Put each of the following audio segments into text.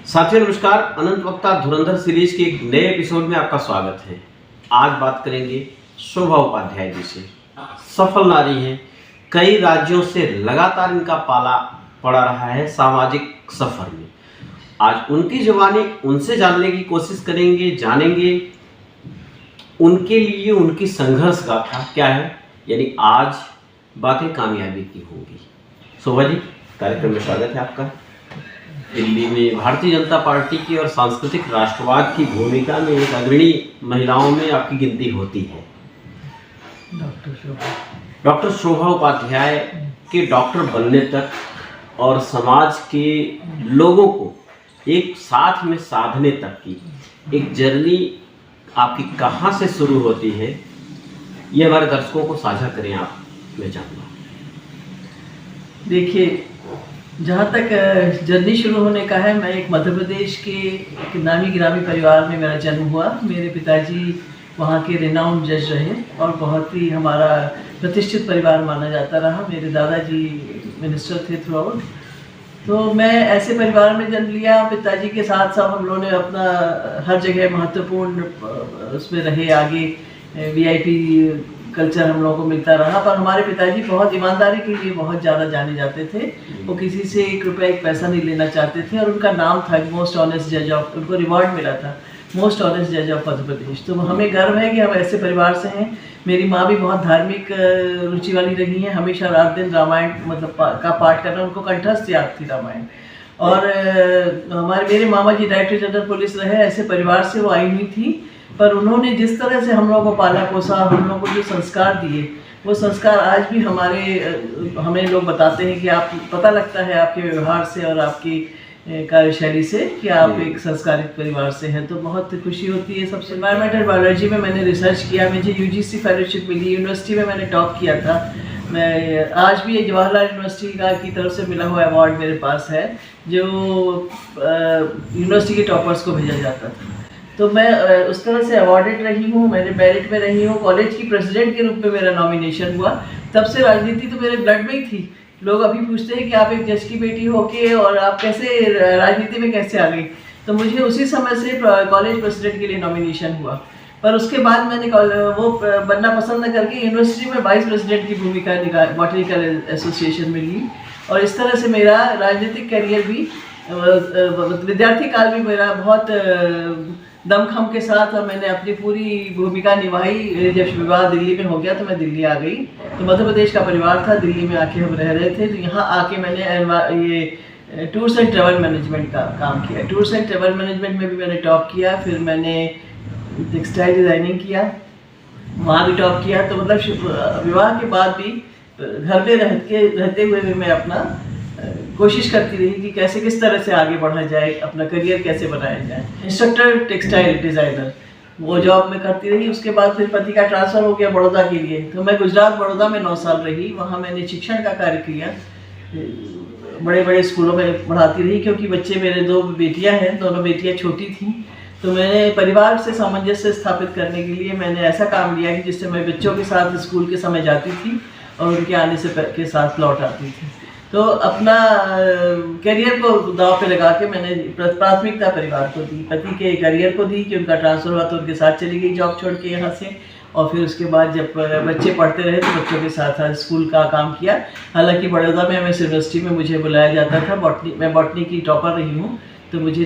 साथियों नमस्कार। अनंत वक्ता धुरंधर सीरीज के एक नए एपिसोड में आपका स्वागत है। आज बात करेंगे शोभा उपाध्याय जी से। सफल नारी हैं, कई राज्यों से लगातार इनका पाला पड़ा रहा है सामाजिक सफर में। आज उनकी जुबानी उनसे जानने की कोशिश करेंगे, जानेंगे उनके लिए उनकी संघर्ष गाथा क्या है, यानी आज बातें कामयाबी की होंगी। शोभा जी, कार्यक्रम में स्वागत है आपका। दिल्ली में भारतीय जनता पार्टी की और सांस्कृतिक राष्ट्रवाद की भूमिका में एक अग्रणी महिलाओं में आपकी गिनती होती है। डॉक्टर शोभा उपाध्याय के डॉक्टर बनने तक और समाज के लोगों को एक साथ में साधने तक की एक जर्नी आपकी कहाँ से शुरू होती है, ये हमारे दर्शकों को साझा करें आप। मैं चाहूँगा देखिए, जहाँ तक जर्नी शुरू होने का है, मैं एक मध्य प्रदेश के एक नामी गिरामी परिवार में मेरा जन्म हुआ। मेरे पिताजी वहाँ के रिनाउंड जज रहे और बहुत ही हमारा प्रतिष्ठित परिवार माना जाता रहा। मेरे दादाजी मिनिस्टर थे थ्रू आउट। तो मैं ऐसे परिवार में जन्म लिया। पिताजी के साथ साथ हम लोगों ने अपना हर जगह महत्वपूर्ण उसमें रहे। आगे वीआईपी कल्चर हम लोगों को मिलता रहा, पर हमारे पिताजी बहुत ईमानदारी के लिए बहुत ज़्यादा जाने जाते थे। वो किसी से एक रुपया एक पैसा नहीं लेना चाहते थे और उनका नाम था मोस्ट ऑनेस्ट जज ऑफ, उनको रिवॉर्ड मिला था मोस्ट ऑनेस्ट जज ऑफ मध्य प्रदेश। तो हमें गर्व है कि हम ऐसे परिवार से हैं। मेरी माँ भी बहुत धार्मिक रुचि वाली रही हैं। हमेशा रात दिन रामायण मतलब का पाठ करना उनको कंठस्थ याद थी रामायण। और मेरे मामा जी डायरेक्टर जनरल पुलिस रहे। ऐसे परिवार से वो आई हुई थी, पर उन्होंने जिस तरह से हम लोगों को पाला पोसा, हम लोगों को जो संस्कार दिए, वो संस्कार आज भी हमें लोग बताते हैं कि आप पता लगता है आपके व्यवहार से और आपकी कार्यशैली से कि आप एक संस्कारित परिवार से हैं। तो बहुत खुशी होती है। सबसे एनवायरमेंटल बायोलॉजी में मैंने रिसर्च किया, मुझे यूजीसी फेलोशिप मिली, यूनिवर्सिटी में मैंने टॉप किया था। मैं आज भी जवाहरलाल यूनिवर्सिटी की तरफ से मिला हुआ अवार्ड मेरे पास है, जो यूनिवर्सिटी के टॉपर्स को भेजा जाता था। तो मैं उस तरह से अवार्डेड रही हूँ, मैंने मेरिट में रही हूँ। कॉलेज की प्रेसिडेंट के रूप में मेरा नॉमिनेशन हुआ। तब से राजनीति तो मेरे ब्लड में ही थी। लोग अभी पूछते हैं कि आप एक जज की बेटी होके और आप कैसे राजनीति में कैसे आ गई, तो मुझे उसी समय से कॉलेज प्रेसिडेंट के लिए नॉमिनेशन हुआ। पर उसके बाद मैंने वो बनना पसंद न करके यूनिवर्सिटी में वाइस प्रेसिडेंट की भूमिका निभाई, बॉटनिकल एसोसिएशन में ली। और इस तरह से मेरा राजनीतिक करियर भी, विद्यार्थी काल भी मेरा बहुत दमखम के साथ मैंने अपनी पूरी भूमिका निभाई। जब विवाह दिल्ली में हो गया तो मैं दिल्ली आ गई। तो मध्य प्रदेश का परिवार था, दिल्ली में आके हम रह रहे थे। तो यहाँ आके मैंने ये टूर्स एंड ट्रैवल मैनेजमेंट का काम किया। टूर्स एंड ट्रैवल मैनेजमेंट में भी मैंने टॉप किया। फिर मैंने टेक्सटाइल डिज़ाइनिंग किया, वहाँ भी टॉप किया। तो मतलब विवाह के बाद भी घर में रहते हुए भी मैं अपना कोशिश करती रही कि कैसे किस तरह से आगे बढ़ा जाए, अपना करियर कैसे बनाया जाए। इंस्ट्रक्टर टेक्सटाइल डिज़ाइनर वो जॉब में करती रही। उसके बाद फिर पति का ट्रांसफ़र हो गया बड़ौदा के लिए। तो मैं गुजरात बड़ौदा में 9 साल रही। वहाँ मैंने शिक्षण का कार्य किया, बड़े बड़े स्कूलों में पढ़ाती रही। क्योंकि बच्चे मेरे 2 बेटियाँ हैं, दोनों बेटियाँ छोटी थीं। तो मैंने परिवार से सामंजस्य स्थापित करने के लिए मैंने ऐसा काम लिया कि जिससे मैं बच्चों के साथ स्कूल के समय जाती थी और उनके आने से के साथ लौट आती थी। तो अपना करियर को दांव पे लगा के मैंने प्राथमिकता परिवार को दी, पति के करियर को दी कि उनका ट्रांसफ़र हुआ तो उनके साथ चली गई जॉब छोड़ के यहाँ से। और फिर उसके बाद जब बच्चे पढ़ते रहे तो बच्चों के साथ स्कूल का काम किया। हालांकि बड़ौदा में एमएस यूनिवर्सिटी में मुझे बुलाया जाता था। मैं बॉटनी की टॉपर रही हूँ, तो मुझे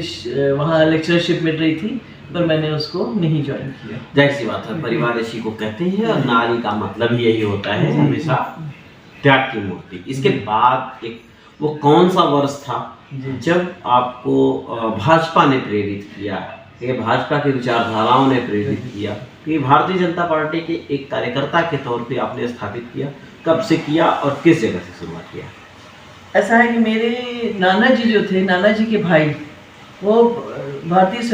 वहाँ लेक्चरशिप मिल रही थी, पर मैंने उसको नहीं ज्वाइन किया। जाहिर सी बात है, परिवार इसी को कहते हैं और नारी का मतलब ही यही होता है, हमेशा त्याग की मूर्ति। इसके बाद एक वो कौन सा वर्ष था जब आपको भाजपा ने प्रेरित किया, ये भाजपा की विचारधाराओं ने प्रेरित किया कि भारतीय जनता पार्टी के एक कार्यकर्ता के तौर पे आपने स्थापित किया? कब से किया और किस जगह से शुरुआत किया? ऐसा है कि मेरे नाना जी जो थे, नाना जी के भाई, वो भारतीय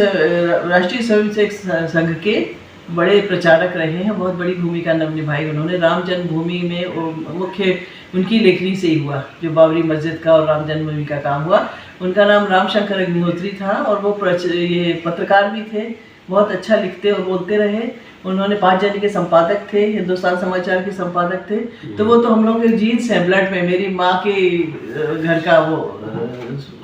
राष्ट्रीय स्वयंसेवक संघ के बड़े प्रचारक रहे हैं। बहुत बड़ी भूमिका निभाई उन्होंने। राम जन्मभूमि में मुख्य उनकी लेखनी से ही हुआ, जो बाबरी मस्जिद का और राम जन्मभूमि का काम हुआ। उनका नाम रामशंकर अग्निहोत्री था और वो ये पत्रकार भी थे बहुत अच्छा लिखते और बोलते रहे। उन्होंने 5 जन के संपादक थे, हिंदुस्तान समाचार के संपादक थे। तो वो तो हम लोग के जीन्स है, ब्लड में, मेरी माँ के घर का वो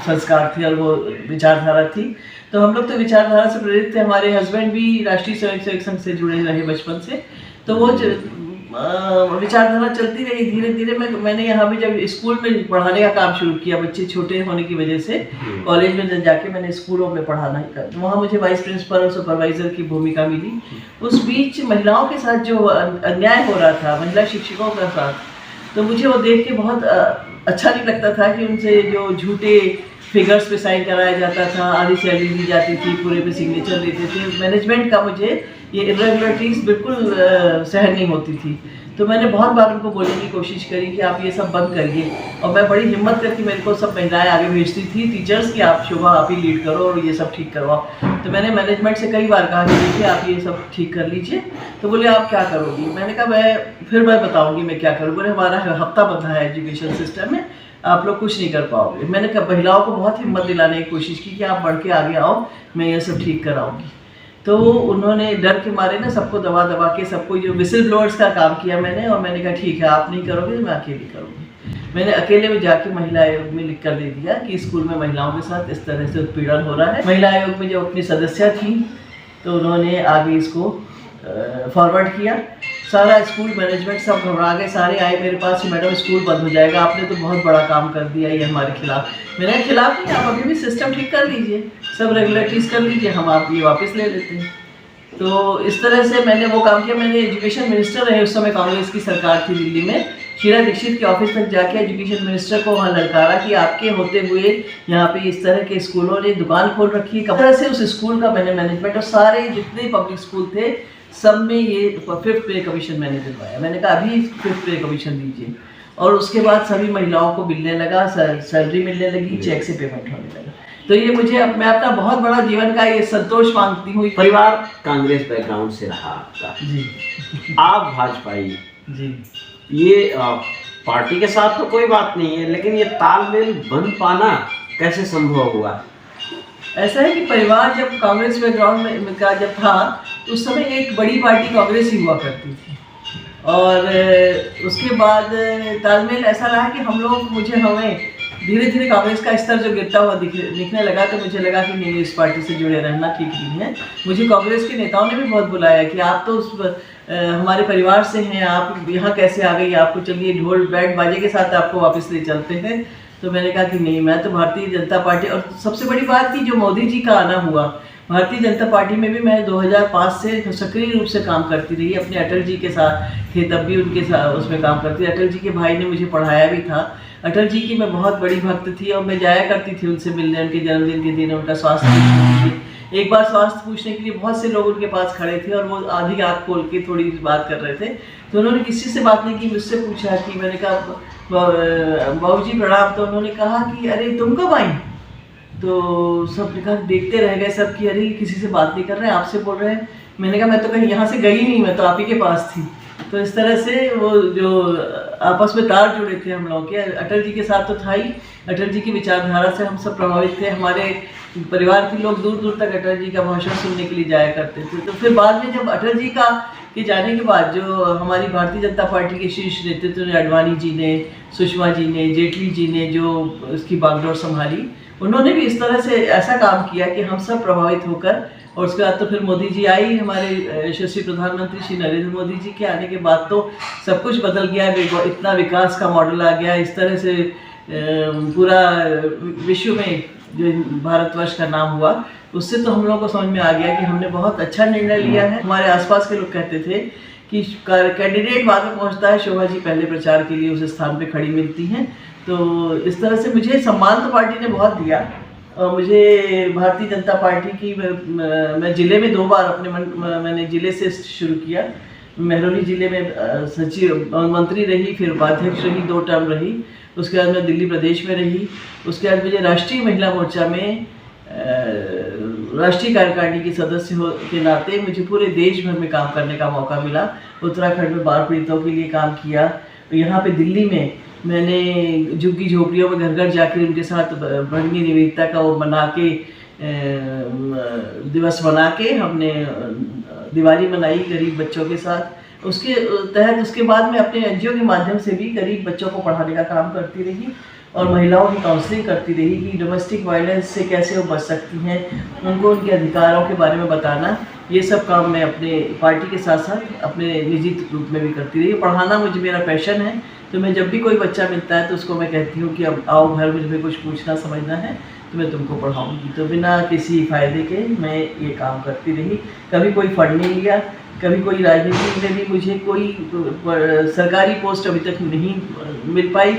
संस्कार थी और वो विचारधारा थी। तो हम लोग तो विचारधारा से प्रेरित थे। हमारे हस्बैंड भी राष्ट्रीय स्वयंसेवक संघ से जुड़े रहे बचपन से। तो वो विचारधारा चलती रही। धीरे धीरे मैंने यहाँ भी जब स्कूल में पढ़ाने का काम शुरू किया, बच्चे छोटे होने की वजह से कॉलेज में जाके मैंने स्कूलों में पढ़ाना कर, वहाँ मुझे वाइस प्रिंसिपल और सुपरवाइजर की भूमिका मिली। उस बीच महिलाओं के साथ जो अन्याय हो रहा था, महिला शिक्षकों के साथ, तो मुझे वो देख के बहुत अच्छा नहीं लगता था कि उनसे जो झूठे फिगर्स पे साइन कराया जाता था, आधी सैलरी दी जाती थी, पूरे पे सिग्नेचर देते थे। मैनेजमेंट का मुझे ये इरेगुलरिटीज़ बिल्कुल सहन नहीं होती थी। तो मैंने बहुत बार उनको बोलने की कोशिश करी कि आप ये सब बंद करिए। और मैं बड़ी हिम्मत करके मेरे को सब महिलाएं आगे भेजती थी, टीचर्स, कि आप शोभा आप ही लीड करो और ये सब ठीक करवाओ। तो मैंने मैनेजमेंट से कई बार कहा कि देखिए आप ये सब ठीक कर लीजिए। तो बोले आप क्या करोगी? मैंने कहा मैं बताऊँगी मैं क्या करूँ। बोले हमारा हफ्ता बंधा है एजुकेशन सिस्टम में, आप लोग कुछ नहीं कर पाओगे। मैंने कहा महिलाओं को बहुत हिम्मत दिलाने की कोशिश की कि आप बढ़ के आगे आओ, मैं ये सब ठीक कराऊंगी। तो उन्होंने डर के मारे ना सबको दबा दबा के, सबको जो विसिल ब्लोअर्स का काम किया मैंने। और मैंने कहा ठीक है आप नहीं करोगे तो मैं अकेली करूँगी। मैंने अकेले में जाके महिला आयोग में लिख कर दे दिया कि स्कूल में महिलाओं के साथ इस तरह से उत्पीड़न हो रहा है। महिला आयोग में जो अपनी सदस्य थी तो उन्होंने आगे इसको फॉरवर्ड किया। सारा स्कूल मैनेजमेंट सब घबरा गए, सारे आए मेरे पास कि मैडम स्कूल बंद हो जाएगा, आपने तो बहुत बड़ा काम कर दिया ये हमारे खिलाफ। मेरे खिलाफ नहीं, आप अभी भी सिस्टम ठीक कर लीजिए, सब रेगुलेटरीज कर लीजिए, हम आप ये वापस ले लेते हैं। तो इस तरह से मैंने वो काम किया। मैंने एजुकेशन मिनिस्टर रहे, उस समय कांग्रेस की सरकार थी दिल्ली में, शीला दीक्षित के ऑफिस तक जाके एजुकेशन मिनिस्टर को वहाँ ललकारा कि आपके होते हुए यहाँ पे इस तरह के स्कूलों ने दुकान खोल रखी है। तरह से उस स्कूल का मैंने मैनेजमेंट और सारे जितने पब्लिक स्कूल थे सब में ये 5th पे कमीशन मैंने दिलवाया। मैंने कहा अभी 5th पे कमीशन दीजिए। और उसके बाद सभी महिलाओं को मिलने लगा, सैलरी मिलने लगी, चेक से पेमेंट होने लगा। तो ये मुझे मैं अपना बहुत बड़ा जीवन का ये संतोष मांगती हूँ। परिवार कांग्रेस बैकग्राउंड से रहा आपका जी, आप भाजपाई जी, ये पार्टी के साथ तो कोई बात नहीं है, लेकिन ये तालमेल बन पाना कैसे संभव हुआ? ऐसा है कि परिवार जब कांग्रेस बैकग्राउंड में का जब था उस समय एक बड़ी पार्टी कांग्रेस ही हुआ करती थी। और उसके बाद तालमेल ऐसा रहा कि हमें धीरे धीरे कांग्रेस का स्तर जो गिरता हुआ दिखने लगा। तो मुझे लगा कि नहीं, इस पार्टी से जुड़े रहना ठीक नहीं है। मुझे कांग्रेस के नेताओं ने भी बहुत बुलाया कि आप तो हमारे परिवार से हैं, आप यहाँ कैसे आ गई, आपको चलिए ढोल बैठ बाजे के साथ आपको वापस ले चलते हैं। तो मैंने कहा कि नहीं, मैं तो भारतीय जनता पार्टी। और सबसे बड़ी बात कि जो मोदी जी का आना हुआ, भारतीय जनता पार्टी में भी मैं 2005 से सक्रिय रूप से काम करती रही। अपने अटल जी के साथ थे तब भी उनके साथ उसमें काम करती। अटल जी के भाई ने मुझे पढ़ाया भी था। अटल जी की मैं बहुत बड़ी भक्त थी और मैं जाया करती थी उनसे मिलने, उनके जन्मदिन के दिन उनका स्वास्थ्य पूछने के लिए। एक बार स्वास्थ्य पूछने के लिए बहुत से लोग उनके पास खड़े थे और वो आधी आँख खोल के थोड़ी बात कर रहे थे। तो उन्होंने किसी से बात नहीं की, मुझसे पूछा कि, मैंने कहा बाबू जी प्रणाम। तो उन्होंने कहा कि अरे तुम कब आई? तो सब कहा, देखते रह गए सब कि अरे किसी से बात नहीं कर रहे हैं, आपसे बोल रहे हैं। मैंने कहा मैं तो कहीं यहाँ से गई नहीं, मैं तो आप ही के पास थी। तो इस तरह से वो जो आपस में तार जुड़े थे हम लोग के। अटल जी के साथ तो था ही, अटल जी की विचारधारा से हम सब प्रभावित थे। हमारे परिवार के लोग दूर दूर तक अटल जी का भाषण सुनने के लिए जाया करते थे। तो फिर बाद में जब अटल जी के जाने के बाद जो हमारी भारतीय जनता पार्टी के शीर्ष नेतृत्व अडवाणी जी ने, सुषमा जी ने, जेटली जी ने जो उसकी बागडोर संभाली, उन्होंने भी इस तरह से ऐसा काम किया कि हम सब प्रभावित होकर। और उसके बाद तो फिर मोदी जी आई, हमारे यशस्वी प्रधानमंत्री श्री नरेंद्र मोदी जी के आने के बाद तो सब कुछ बदल गया। इतना विकास का मॉडल आ गया, इस तरह से पूरा विश्व में जो भारतवर्ष का नाम हुआ, उससे तो हम लोगों को समझ में आ गया कि हमने बहुत अच्छा निर्णय लिया है। हमारे आसपास के लोग कहते थे कि कैंडिडेट बाद में पहुंचता है, शोभा जी पहले प्रचार के लिए उस स्थान पे खड़ी मिलती हैं। तो इस तरह से मुझे सम्मान तो पार्टी ने बहुत दिया। और मुझे भारतीय जनता पार्टी की मैं ज़िले में 2 बार मैंने ज़िले से शुरू किया। महरौली ज़िले में सचिव मंत्री रही, फिर उपाध्यक्ष रही, 2 टर्म रही। उसके बाद मैं दिल्ली प्रदेश में रही। उसके बाद मुझे राष्ट्रीय महिला मोर्चा में राष्ट्रीय कार्यकारिणी की सदस्य के नाते मुझे पूरे देश भर में काम करने का मौका मिला। उत्तराखंड में बाढ़ पीड़ितों के लिए काम किया। यहाँ पे दिल्ली में मैंने झुग्गी झोपड़ियों में घर घर जाकर उनके साथ भगिनी निवेदिता का वो बना के दिवस मना के हमने दिवाली मनाई गरीब बच्चों के साथ। उसके तहत उसके बाद मैं अपने एनजीओ के माध्यम से भी गरीब बच्चों को पढ़ाने का काम करती रही और महिलाओं की काउंसलिंग करती रही कि डोमेस्टिक वायलेंस से कैसे वो बच सकती हैं, उनको उनके अधिकारों के बारे में बताना। ये सब काम मैं अपने पार्टी के साथ साथ अपने निजी रूप में भी करती रही। पढ़ाना मुझे मेरा पैशन है, तो मैं जब भी कोई बच्चा मिलता है तो उसको मैं कहती हूँ कि अब आओ घर, मुझे कुछ पूछना समझना है तो मैं तुमको पढ़ाऊँगी। तो बिना किसी फ़ायदे के मैं ये काम करती रही। कभी कोई फंड नहीं लिया, कभी कोई राजनीति में भी मुझे कोई सरकारी पोस्ट अभी तक नहीं मिल पाई,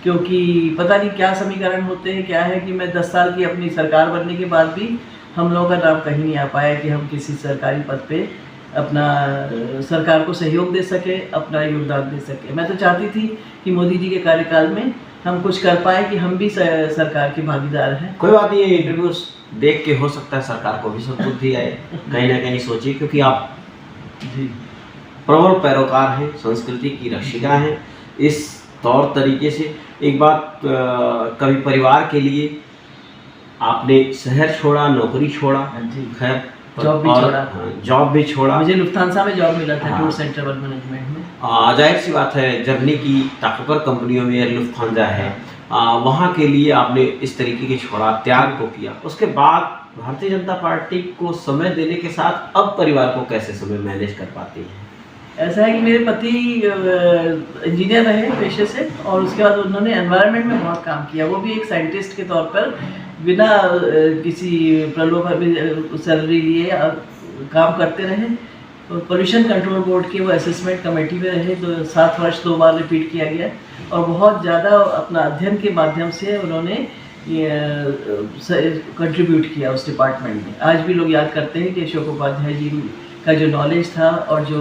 क्योंकि पता नहीं क्या समीकरण होते हैं। क्या है कि मैं 10 साल की अपनी सरकार बनने के बाद भी हम लोगों का नाम कहीं नहीं आ पाया कि हम किसी सरकारी पद पे अपना सरकार को सहयोग दे सके, अपना योगदान दे सके। मैं तो चाहती थी कि मोदी जी के कार्यकाल में हम कुछ कर पाए कि हम भी सरकार के भागीदार हैं। कोई बात नहीं, ये इंटरव्यू देख के हो सकता है सरकार को भी सद्बुद्धि आए, कहीं ना कहीं सोचिए, क्योंकि आप जी प्रबल पैरोकार हैं, संस्कृति की रक्षिका हैं। इस तौर तरीके से एक बात, कभी परिवार के लिए आपने शहर छोड़ा, नौकरी छोड़ा, जी, खैर जॉब भी छोड़ा। जॉब भी छोड़ा। मुझे लुफ्थांसा में जॉब मिला था, हाँ। टूर सेंटर मैनेजमेंट में। जाहिर सी बात है, जर्मनी की ताकतवर कंपनियों में एयर लुफ्थांसा है, वहाँ के लिए आपने इस तरीके के छोड़ा, त्याग को किया। उसके बाद भारतीय जनता पार्टी को समय देने के साथ अब परिवार को कैसे समय मैनेज कर पाती हैं? ऐसा है कि मेरे पति इंजीनियर रहे पेशे से, और उसके बाद उन्होंने एनवायरनमेंट में बहुत काम किया। वो भी एक साइंटिस्ट के तौर पर बिना किसी प्रलोभन सैलरी लिए काम करते रहे। पोल्यूशन कंट्रोल बोर्ड के वो असेसमेंट कमेटी में रहे, तो 7 वर्ष 2 बार रिपीट किया गया, और बहुत ज़्यादा अपना अध्ययन के माध्यम से उन्होंने कंट्रीब्यूट किया उस डिपार्टमेंट में। आज भी लोग याद करते हैं कि अशोक उपाध्याय जी का जो नॉलेज था और जो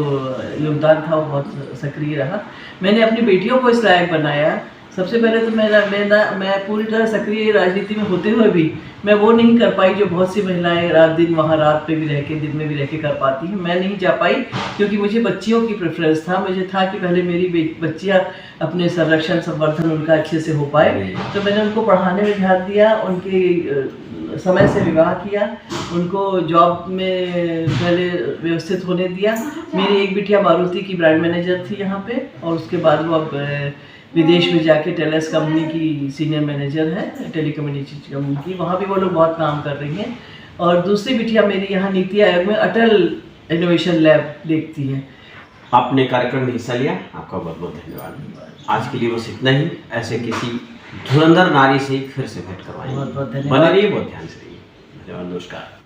योगदान था वो बहुत सक्रिय रहा। मैंने अपनी बेटियों को इस लायक बनाया। सबसे पहले तो मैं पूरी तरह सक्रिय राजनीति में होते हुए भी मैं वो नहीं कर पाई जो बहुत सी महिलाएं रात दिन वहाँ रात पे भी रह के दिन में भी रह के कर पाती हैं। मैं नहीं जा पाई क्योंकि मुझे बच्चियों की प्रेफरेंस था। मुझे था कि पहले मेरी बच्चियाँ अपने संरक्षण संवर्धन उनका अच्छे से हो पाए, तो मैंने उनको पढ़ाने में ध्यान दिया, उनके समय से विवाह किया, उनको जॉब में पहले व्यवस्थित होने दिया। मेरी एक बिटिया मारुति की ब्रांड मैनेजर थी यहाँ पे, और उसके बाद वो अब विदेश में जाके टेलेस कंपनी की सीनियर मैनेजर है, टेलीकम्युनिकेशन कंपनी की, वहाँ भी वो लोग बहुत काम कर रही हैं। और दूसरी बिटिया मेरी यहाँ नीति आयोग में अटल इनोवेशन लैब देखती है। आपने कार्यक्रम में हिस्सा लिया, आपका बहुत बहुत धन्यवाद। आज के लिए बस इतना ही। ऐसे किसी धुरंधर नारी से फिर से भेंट करवाएंगे। बहुत बहुत धन्यवाद। बने रहिए, बहुत ध्यान से रहिए। धन्यवाद, नमस्कार।